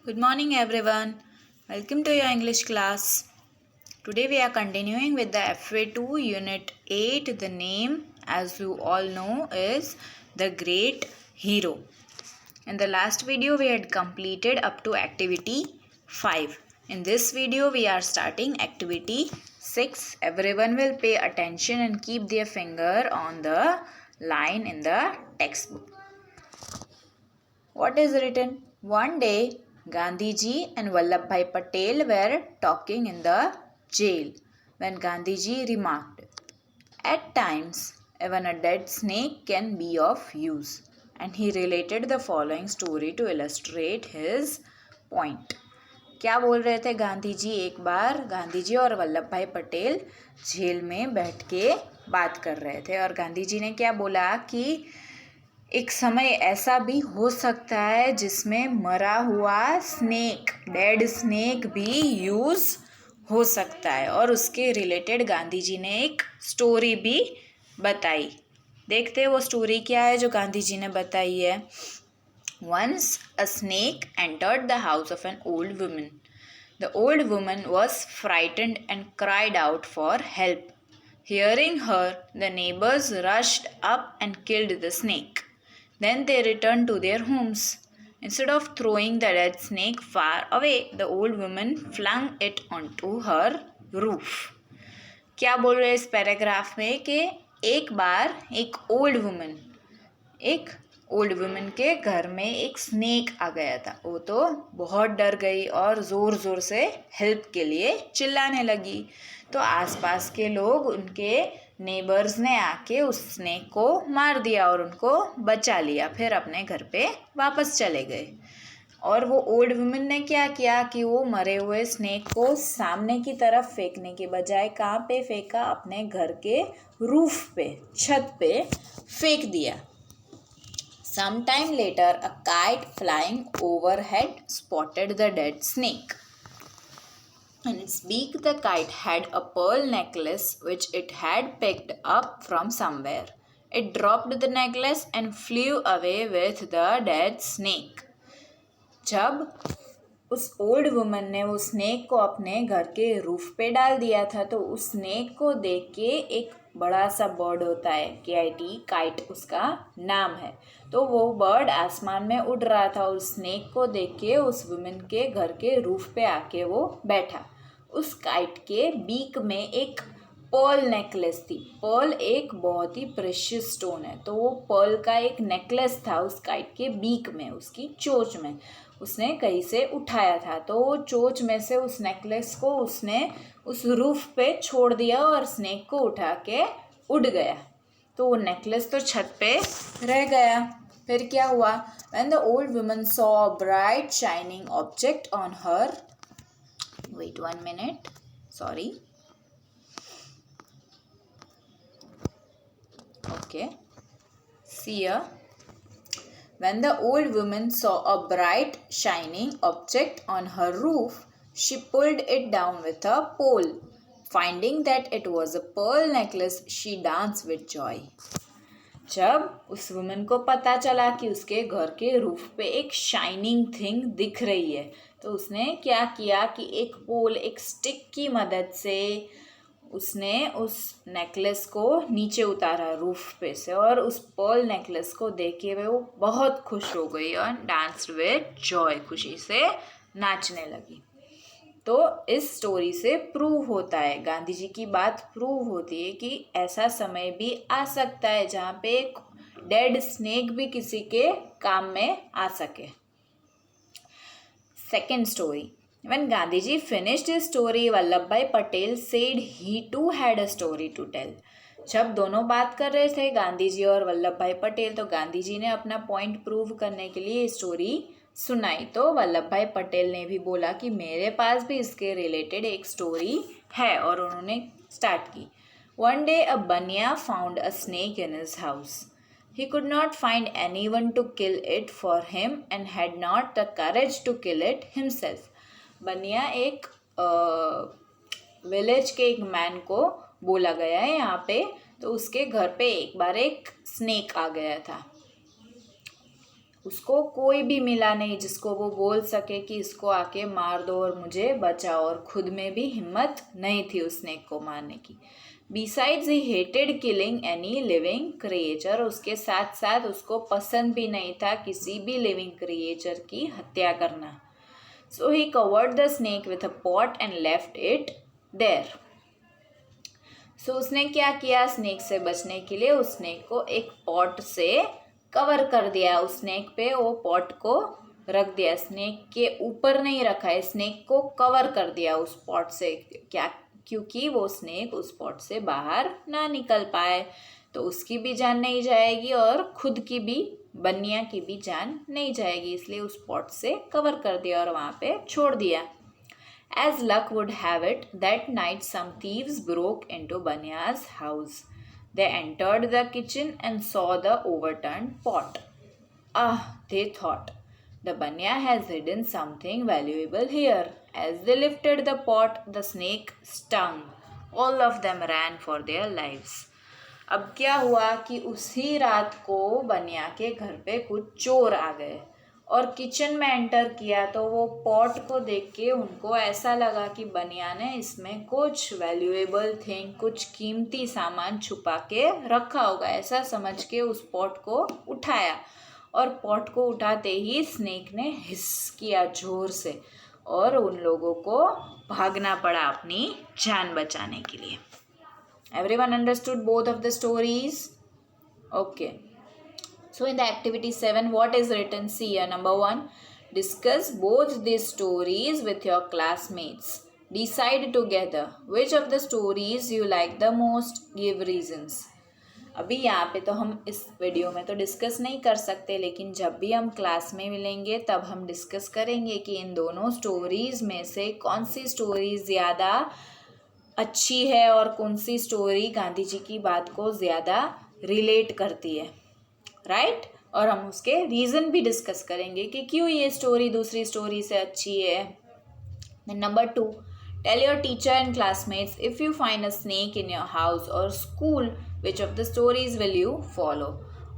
Good morning, everyone. Welcome to your English class. Today we are continuing with the FA2 Unit 8. The name, as you all know, is The Great Hero. In the last video, we had completed up to activity 5. In this video, we are starting activity 6. Everyone will pay attention and keep their finger on the line in the textbook. What is written? One day, Gandhiji and Vallabhbhai Patel were talking in the jail when Gandhiji remarked, "At times, even a dead snake can be of use." And he related the following story to illustrate his point. क्या बोल रहे थे गांधी जी? एक बार गांधी जी और वल्लभ भाई Patel jail में बैठ के बात कर रहे थे और गांधी जी ने क्या बोला कि एक समय ऐसा भी हो सकता है जिसमें मरा हुआ स्नेक, डेड स्नेक भी यूज़ हो सकता है। और उसके रिलेटेड गांधी जी ने एक स्टोरी भी बताई। देखते हैं वो स्टोरी क्या है जो गांधी जी ने बताई है। Once a snake entered the house of an old woman. The old woman was frightened and cried out for help. Hearing her, the neighbors rushed up and killed the snake. Then they returned to their homes. Instead of throwing the dead snake far away, the old woman flung it onto her roof. क्या बोल रहे हैं इस paragraph में कि एक बार एक old woman के घर में एक स्नेक आ गया था। वो तो बहुत डर गई और ज़ोर ज़ोर से हेल्प के लिए चिल्लाने लगी। तो आसपास के लोग, उनके नेबर्स ने आके उस स्नेक को मार दिया और उनको बचा लिया। फिर अपने घर पे वापस चले गए। और वो ओल्ड वुमन ने क्या किया कि वो मरे हुए स्नेक को सामने की तरफ फेंकने के बजाय कहाँ पे फेंका? अपने घर के रूफ पे, छत पे फेंक दिया। Some time later, a kite flying overhead spotted the dead snake. In its beak, the kite had a pearl necklace which it had picked up from somewhere. It dropped the necklace and flew away with the dead snake. जब उस old woman ने वो snake को अपने घर के roof पे डाल दिया था तो उस स्नेक को देख के, एक बड़ा सा बर्ड होता है KIT, काइट उसका नाम है, तो वो बर्ड आसमान में उड़ रहा था। उस स्नेक को देख के उस वुमन के घर के रूफ पे आके वो बैठा। उस काइट के बीक में एक पर्ल नेकलेस थी। पर्ल एक बहुत ही प्रेशियस स्टोन है, तो वो पर्ल का एक नेकलेस था उस काइट के बीक में, उसकी चोंच में। उसने कहीं से उठाया था, तो वो चोंच में से उस नेकलेस को उसने उस रूफ पे छोड़ दिया और स्नेक को उठा के उड़ गया। तो वो नेकलेस तो छत पे रह गया। फिर क्या हुआ? When the old woman saw a bright shining object on her, wait 1 minute, sorry. Okay, see here. When the old woman saw a bright shining object on her roof, she pulled it down with a pole. Finding that it was a pearl necklace, she danced with joy. जब उस woman को पता चला कि उसके घर के roof पे एक शाइनिंग थिंग दिख रही है, तो उसने क्या किया कि एक पोल, एक स्टिक की मदद से उसने उस नेकलेस को नीचे उतारा रूफ पे से, और उस पर्ल नेकलेस को देख के वो बहुत खुश हो गई और डांस विद जॉय, खुशी से नाचने लगी। तो इस स्टोरी से प्रूव होता है, गांधी जी की बात प्रूव होती है कि ऐसा समय भी आ सकता है जहाँ पे एक डेड स्नेक भी किसी के काम में आ सके। Second story. When Gandhiji finished his story, Vallabhbhai Patel said he too had a story to tell. जब दोनों बात कर रहे थे गांधी जी और वल्लभ भाई पटेल, तो गांधी जी ने अपना पॉइंट प्रूव करने के लिए स्टोरी सुनाई। तो वल्लभ भाई पटेल ने भी बोला कि मेरे पास भी इसके रिलेटेड एक स्टोरी है, और उन्होंने स्टार्ट की। One day a बनिया found a snake in his house. He could not find anyone to kill it for him and had not the courage to kill it himself. बनिया एक village के एक man को बोला गया है यहाँ पे, तो उसके घर पे एक बार एक स्नेक आ गया था। उसको कोई भी मिला नहीं जिसको वो बोल सके कि इसको आके मार दो और मुझे बचाओ, और खुद में भी हिम्मत नहीं थी उस स्नेक को मारने की। Besides, he hated killing any living creature. उसके साथ साथ उसको पसंद भी नहीं था किसी भी लिविंग क्रिएचर की हत्या करना। So he covered the snake with a pot and left it there. So उसने क्या किया, स्नेक से बचने के लिए उस स्नेक को एक पॉट से कवर कर दिया। उस स्नेक पे वो पॉट को रख दिया, स्नेक के ऊपर नहीं रखा है, स्नेक को कवर कर दिया उस पॉट से। क्या, क्योंकि वो स्नेक उस पॉट से बाहर ना निकल पाए, तो उसकी भी जान नहीं जाएगी और खुद की भी, बनिया की भी जान नहीं जाएगी, इसलिए उस पॉट से कवर कर दिया और वहाँ पे छोड़ दिया। As luck would have it, that night some thieves broke into Banya's house. They entered the kitchen and saw the overturned pot. Ah, they thought, the Banya has hidden something valuable here. As they lifted the pot, the snake stung. All of them ran for their lives. अब क्या हुआ कि उसी रात को बनिया के घर पे कुछ चोर आ गए और किचन में एंटर किया, तो वो पॉट को देख के उनको ऐसा लगा कि बनिया ने इसमें कुछ वैल्यूएबल थिंग, कुछ कीमती सामान छुपा के रखा होगा, ऐसा समझ के उस पॉट को उठाया। और पॉट को उठाते ही स्नेक ने हिस किया जोर से और उन लोगों को भागना पड़ा अपनी जान बचाने के लिए। Everyone understood both of the stories? Okay. So in the activity 7, what is written? See here, number 1, discuss both these stories with your classmates. Decide together which of the stories you like the most. Give reasons. अभी यहाँ पे तो हम इस video में तो discuss नहीं कर सकते, लेकिन जब भी हम क्लास में मिलेंगे तब हम डिस्कस करेंगे कि इन दोनों स्टोरीज में से कौन सी स्टोरी ज़्यादा अच्छी है और कौन सी स्टोरी गांधी जी की बात को ज़्यादा रिलेट करती है, राइट? और हम उसके रीज़न भी डिस्कस करेंगे कि क्यों ये स्टोरी दूसरी स्टोरी से अच्छी है। Number 2, tell your teacher and classmates if you find a snake in your house और school which of the stories will you follow.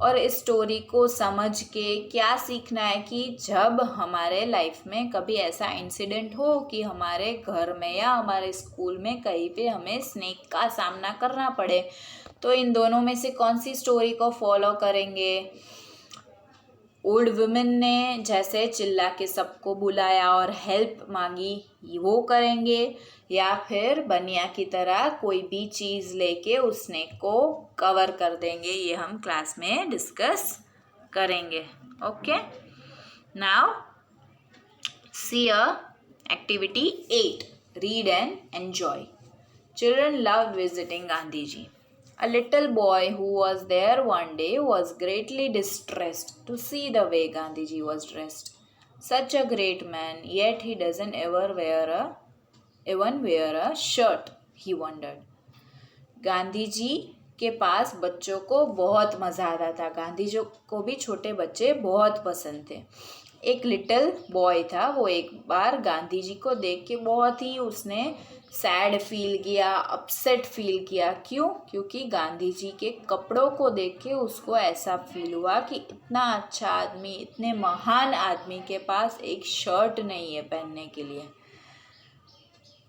और इस स्टोरी को समझ के क्या सीखना है कि जब हमारे लाइफ में कभी ऐसा इंसिडेंट हो कि हमारे घर में या हमारे स्कूल में कहीं पे हमें स्नेक का सामना करना पड़े, तो इन दोनों में से कौन सी स्टोरी को फॉलो करेंगे। ओल्ड वुमेन ने जैसे चिल्ला के सबको बुलाया और हेल्प मांगी, वो करेंगे, या फिर बनिया की तरह कोई भी चीज़ लेके उस स्नेक को कवर कर देंगे, ये हम क्लास में डिस्कस करेंगे। Okay, now see activity 8, read and enjoy. Children loved visiting Gandhi ji. A little boy who was there one day was greatly distressed to see the way Gandhiji was dressed. Such a great man, yet he doesn't even wear a shirt, he wondered. Gandhi ji के पास बच्चों को बहुत मज़ा आता था। गांधी जी को भी छोटे बच्चे बहुत पसंद थे। एक लिटिल बॉय था, वो एक बार गांधी जी को देख के बहुत ही उसने सैड फील किया, अपसेट फील किया। क्यों? क्योंकि गांधी जी के कपड़ों को देख के उसको ऐसा फील हुआ कि इतना अच्छा आदमी, इतने महान आदमी के पास एक शर्ट नहीं है पहनने के लिए।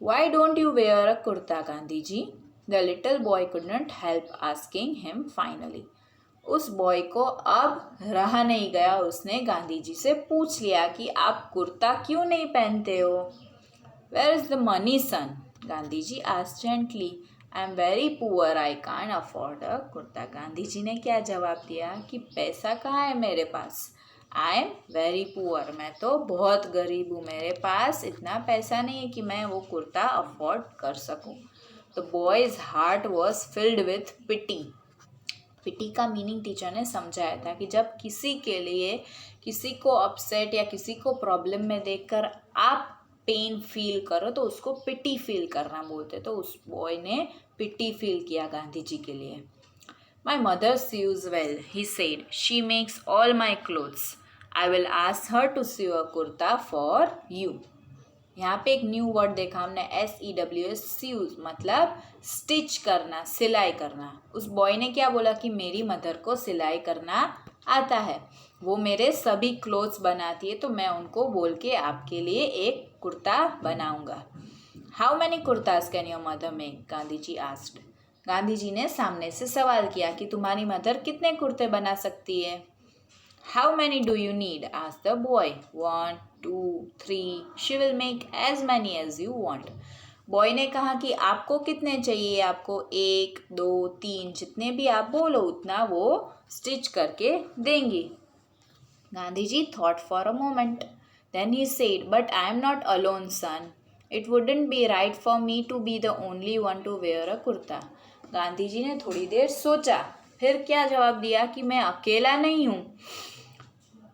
Why don't you wear a kurta, Gandhi ji? The little boy could not help asking him finally. उस बॉय को अब रहा नहीं गया, उसने गांधी जी से पूछ लिया कि आप कुर्ता क्यों नहीं पहनते हो। Where is the money, son? Gandhi ji asked gently. I am very poor, I can't afford a kurta. Gandhi ji ने क्या जवाब दिया कि पैसा कहाँ है मेरे पास। I am very poor, मैं तो बहुत गरीब हूँ, मेरे पास इतना पैसा नहीं है कि मैं वो कुर्ता अफोर्ड कर सकूँ। The boy's heart was filled with pity. पिटी का मीनिंग टीचर ने समझाया था कि जब किसी के लिए, किसी को अपसेट या किसी को प्रॉब्लम में देखकर आप पेन फील करो तो उसको पिटी फील करना बोलते। तो उस बॉय ने पिटी फील किया गांधी जी के लिए। My mother sews well, he said. She makes all my clothes. I will ask her to sew a kurta for you. यहाँ पे एक न्यू वर्ड देखा हमने, SEWS, सीव्स, मतलब स्टिच करना, सिलाई करना। उस बॉय ने क्या बोला कि मेरी मदर को सिलाई करना आता है, वो मेरे सभी क्लोथ्स बनाती है, तो मैं उनको बोल के आपके लिए एक कुर्ता बनाऊंगा। How many kurtas can your mother make? Gandhi ji asked. Gandhi ji ने सामने से सवाल किया कि तुम्हारी मदर कितने कुर्ते बना सकती है? How many do you need? Asked the boy. 1, 2, 3, she will make as many as you want. Boy ने कहा कि आपको कितने चाहिए? आपको 1, 2, 3, जितने भी आप बोलो उतना वो स्टिच करके देंगी। Gandhi ji thought for a moment. Then he said, but I am not alone, son. It wouldn't be right for me to be the only one to wear a kurta. Gandhi ji ने थोड़ी देर सोचा, फिर क्या जवाब दिया कि मैं अकेला नहीं हूँ।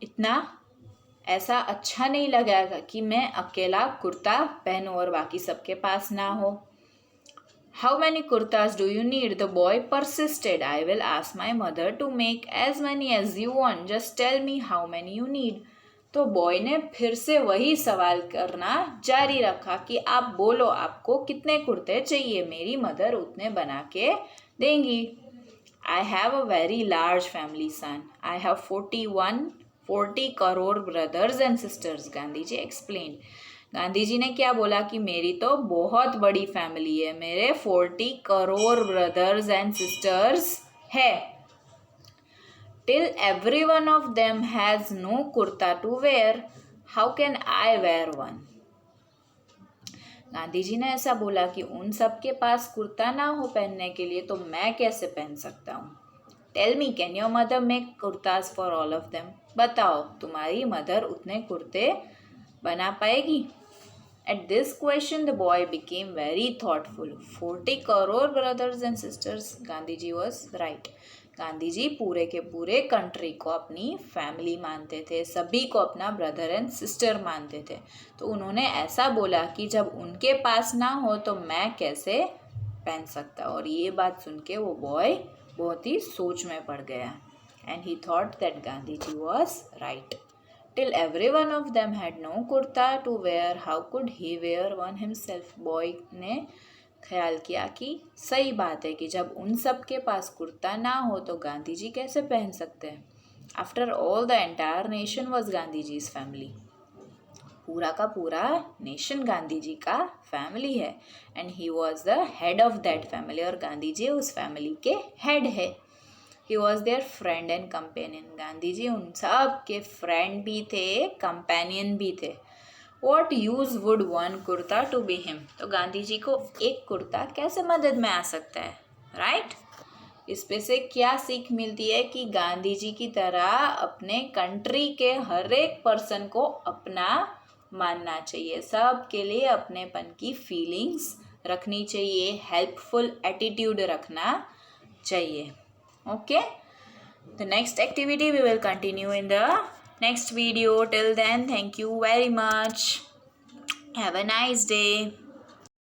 इतना ऐसा अच्छा नहीं लगेगा कि मैं अकेला कुर्ता पहनूं और बाकी सबके पास ना हो। How many kurtas do you need? The boy persisted. I will ask my mother to make as many as you want. Just tell me how many you need. तो बॉय ने फिर से वही सवाल करना जारी रखा कि आप बोलो आपको कितने कुर्ते चाहिए, मेरी मदर उतने बना के देंगी। I have a very large family, son. I have 40 crore brothers and sisters, Gandhi ji explained. Gandhi ji ने क्या बोला कि मेरी तो बहुत बड़ी फैमिली है, मेरे 40 करोड़ ब्रदर्स एंड सिस्टर्स है। Till every one of them has no kurta to wear, how can I wear one? Gandhi ji ने ऐसा बोला कि उन सब के पास कुर्ता ना हो पहनने के लिए, तो मैं कैसे पहन सकता हूँ? Tell me, can your mother make kurtas for all of them? बताओ, तुम्हारी मदर उतने कुर्ते बना पाएगी? At this question, the boy became very thoughtful. 40 crore brothers and sisters. Gandhi ji was right. Gandhi ji पूरे के पूरे कंट्री को अपनी फैमिली मानते थे, सभी को अपना ब्रदर एंड सिस्टर मानते थे। तो उन्होंने ऐसा बोला कि जब उनके पास ना हो तो मैं कैसे पहन सकता। और ये बात सुन के वो बॉय बहुत ही सोच में पड़ गया। And he thought that Gandhi ji was right. Till every one of them had no kurta to wear, how could he wear one himself? Boy ने ख्याल किया कि सही बात है कि जब उन सब के पास कुर्ता ना हो तो गांधी जी कैसे पहन सकते हैं। After all the entire nation was Gandhi ji's family. पूरा का पूरा नेशन गांधी जी का फैमिली है and he was the head of that family, और गांधी जी उस फैमिली के हेड है। He was their friend and companion. Gandhi ji उन सब के फ्रेंड भी थे, कंपेनियन भी थे। What use would one kurta to be him? तो गांधी जी को एक कुर्ता कैसे मदद में आ सकता है, राइट? इस पे से क्या सीख मिलती है कि गांधी जी की तरह अपने कंट्री के हर एक पर्सन को अपना मानना चाहिए, सब के लिए अपनेपन की फीलिंग्स रखनी चाहिए, हेल्पफुल एटीट्यूड रखना चाहिए। Okay, the next activity we will continue in the next video. Till then, thank you very much. Have a nice day.